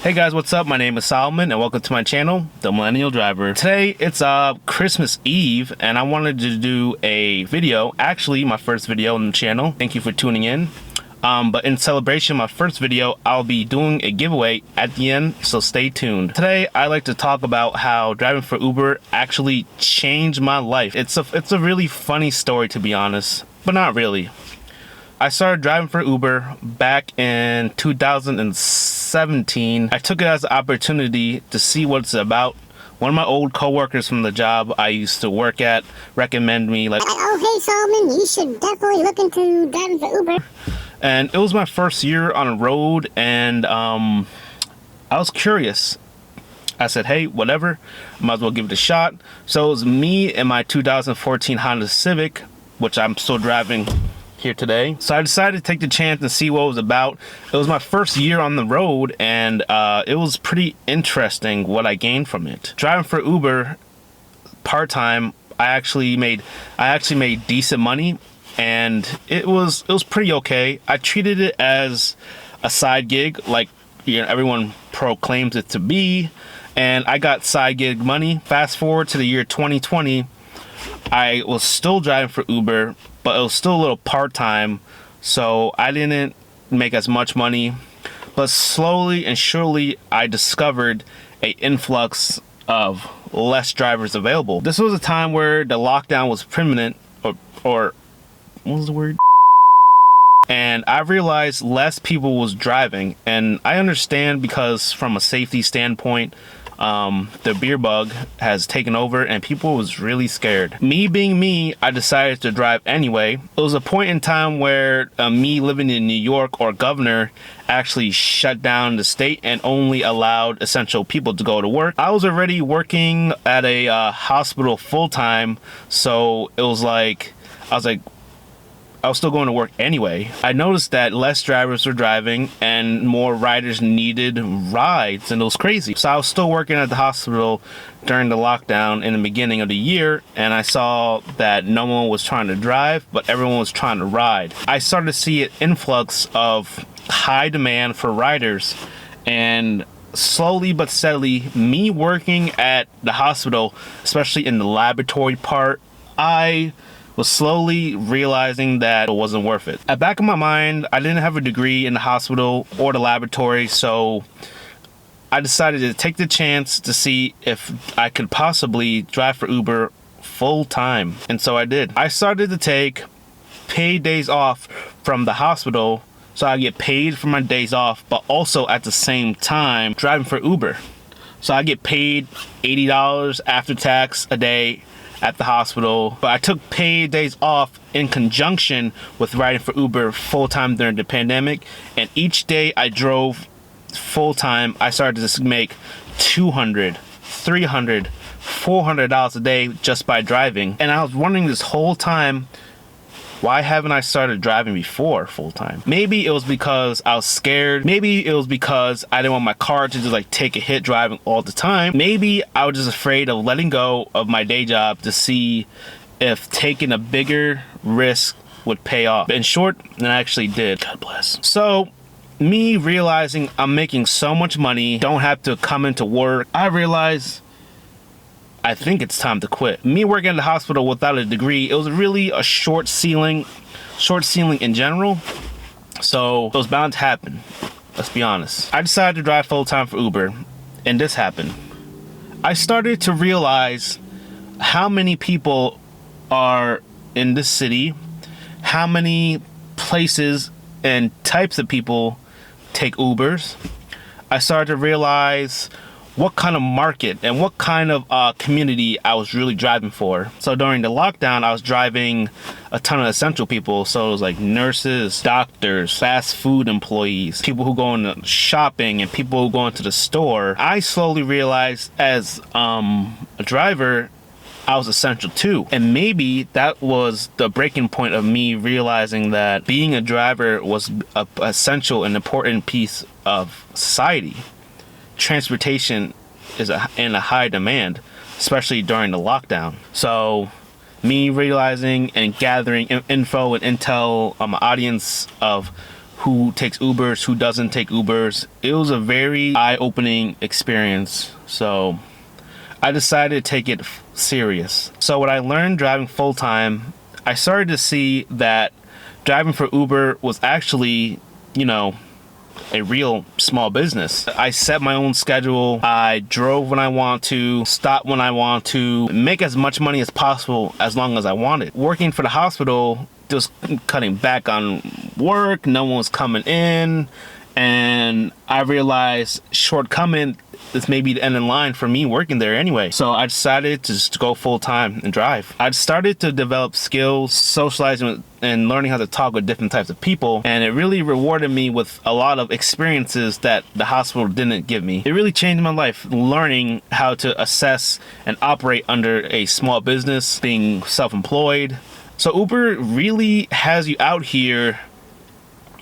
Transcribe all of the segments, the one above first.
Hey guys, what's up? My name is Solomon and welcome to my channel, The Millennial Driver. Today it's Christmas Eve and I wanted to do a video, actually my first video on the channel. Thank you for tuning in. But in celebration of my first video, I'll be doing a giveaway at the end, so stay tuned. Today I like to talk about how driving for Uber actually changed my life. It's a really funny story, to be honest, but not really. I started driving for Uber back in 2017. I took it as an opportunity to see what it's about. One of my old coworkers from the job I used to work at recommended me, like, oh hey Solomon, you should definitely look into driving for Uber. And it was my first year on the road, and I was curious. I said, hey, whatever, might as well give it a shot. So it was me and my 2014 Honda Civic, which I'm still driving here today. So I decided to take the chance and see what it was about. It was my first year on the road, and it was pretty interesting what I gained from it. Driving for Uber part-time, I actually made decent money, and it was pretty okay. I treated it as a side gig, like, you know, everyone proclaims it to be, and I got side gig money. Fast forward to the year 2020, I was still driving for Uber, but it was still a little part-time, so I didn't make as much money. But slowly and surely, I discovered an influx of less drivers available. This was a time where the lockdown was permanent, or what was the word? And I realized less people was driving, and I understand, because from a safety standpoint, the beer bug has taken over and people was really scared. Me being me, I decided to drive anyway. It was a point in time where me living in New York, or governor, actually shut down the state and only allowed essential people to go to work. I was already working at a hospital full-time, so it was like, I was still going to work anyway. I noticed that less drivers were driving and more riders needed rides, and it was crazy. So I was still working at the hospital during the lockdown in the beginning of the year, and I saw that no one was trying to drive, but everyone was trying to ride. I started to see an influx of high demand for riders, and slowly but steadily, me working at the hospital, especially in the laboratory part, I was slowly realizing that it wasn't worth it. At back of my mind, I didn't have a degree in the hospital or the laboratory, so I decided to take the chance to see if I could possibly drive for Uber full time. And so I did. I started to take paid days off from the hospital, so I get paid for my days off, but also at the same time driving for Uber. So I get paid $80 after tax a day at the hospital, but I took paid days off in conjunction with riding for Uber full-time during the pandemic, and each day I drove full-time, I started to make $200, $300, $400 a day just by driving. And I was wondering this whole time, why haven't I started driving before full-time? Maybe it was because I was scared. Maybe it was because I didn't want my car to just like take a hit driving all the time. Maybe I was just afraid of letting go of my day job to see if taking a bigger risk would pay off. In short, it actually did. God bless. So me realizing I'm making so much money, don't have to come into work, I realized I think it's time to quit. Me working at the hospital without a degree, it was really a short ceiling in general. So it was bound to happen. Let's be honest. I decided to drive full-time for Uber, and this happened. I started to realize how many people are in this city, how many places and types of people take Ubers. I started to realize what kind of market and what kind of community I was really driving for. So during the lockdown, I was driving a ton of essential people. So it was like nurses, doctors, fast food employees, people who go into shopping, and people who go into the store. I slowly realized as a driver, I was essential too. And maybe that was the breaking point of me realizing that being a driver was an essential and important piece of society. Transportation is in a high demand, especially during the lockdown. So me realizing and gathering info and intel on my audience of who takes Ubers, who doesn't take Ubers. It was a very eye-opening experience. So I decided to take it serious. So what I learned driving full-time, I started to see that driving for Uber was actually, you know, a real small business. I set my own schedule. I drove when I want to, stop when I want to, make as much money as possible as long as I wanted. Working for the hospital, just cutting back on work, no one was coming in, and I realized shortcoming, this may be the end in line for me working there anyway. So I decided to just go full time and drive. I started to develop skills, socializing with, and learning how to talk with different types of people, and it really rewarded me with a lot of experiences that the hospital didn't give me. It really changed my life, learning how to assess and operate under a small business, being self-employed. So Uber really has you out here.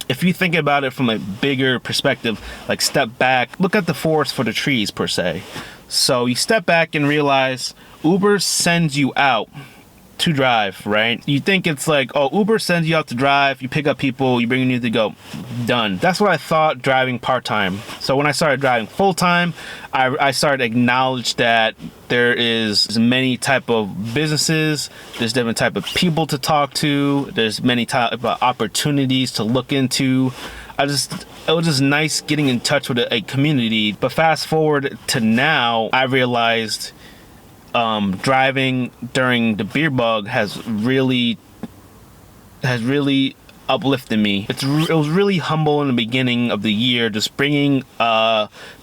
If you think about it from a bigger perspective, like step back, look at the forest for the trees per se. So you step back and realize Uber sends you out to drive, right? You think it's like, oh, Uber sends you out to drive, you pick up people, you bring them to go, done. That's what I thought driving part-time. So when I started driving full-time, I started to acknowledge that there is many type of businesses, there's different type of people to talk to, there's many type of opportunities to look into. It was just nice getting in touch with a community. But fast forward to now, I realized driving during the beer bug has really uplifted me. It was really humble in the beginning of the year, just bringing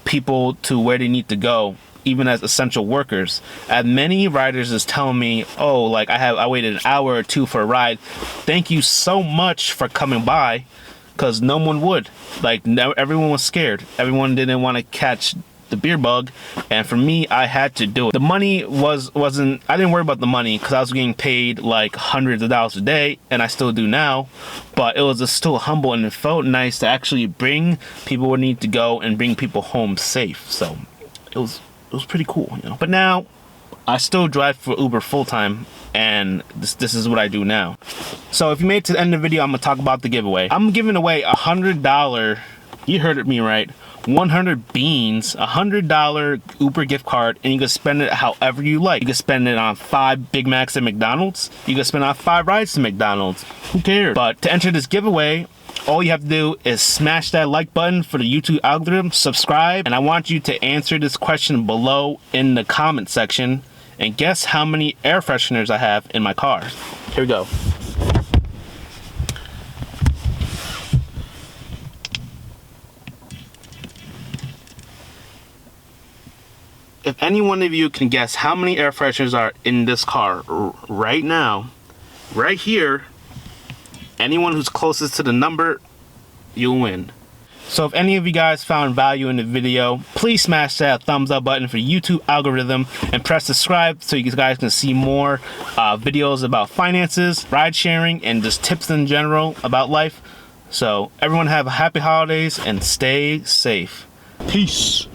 people to where they need to go, even as essential workers. And many riders is telling me, oh, like I waited an hour or two for a ride. Thank you so much for coming by, because no one would. Like, everyone was scared. Everyone didn't want to catch the beer bug, and for me, I had to do it. The money wasn't, I didn't worry about the money because I was getting paid like hundreds of dollars a day, and I still do now, but it was just still humble, and it felt nice to actually bring people where they need to go and bring people home safe. So it was pretty cool, you know. But now I still drive for Uber full-time, and this is what I do now. So if you made it to the end of the video, I'm gonna talk about the giveaway. I'm giving away $100, you heard me right, 100 beans, $100 Uber gift card, and you can spend it however you like. You can spend it on 5 Big Macs at McDonald's. You can spend it on 5 rides to McDonald's. Who cares? But to enter this giveaway, all you have to do is smash that like button for the YouTube algorithm, subscribe, and I want you to answer this question below in the comment section and guess how many air fresheners I have in my car. Here we go. If any one of you can guess how many air fresheners are in this car right now, right here, anyone who's closest to the number, you'll win. So if any of you guys found value in the video, please smash that thumbs up button for the YouTube algorithm and press subscribe so you guys can see more videos about finances, ride sharing, and just tips in general about life. So everyone have a happy holidays and stay safe. Peace.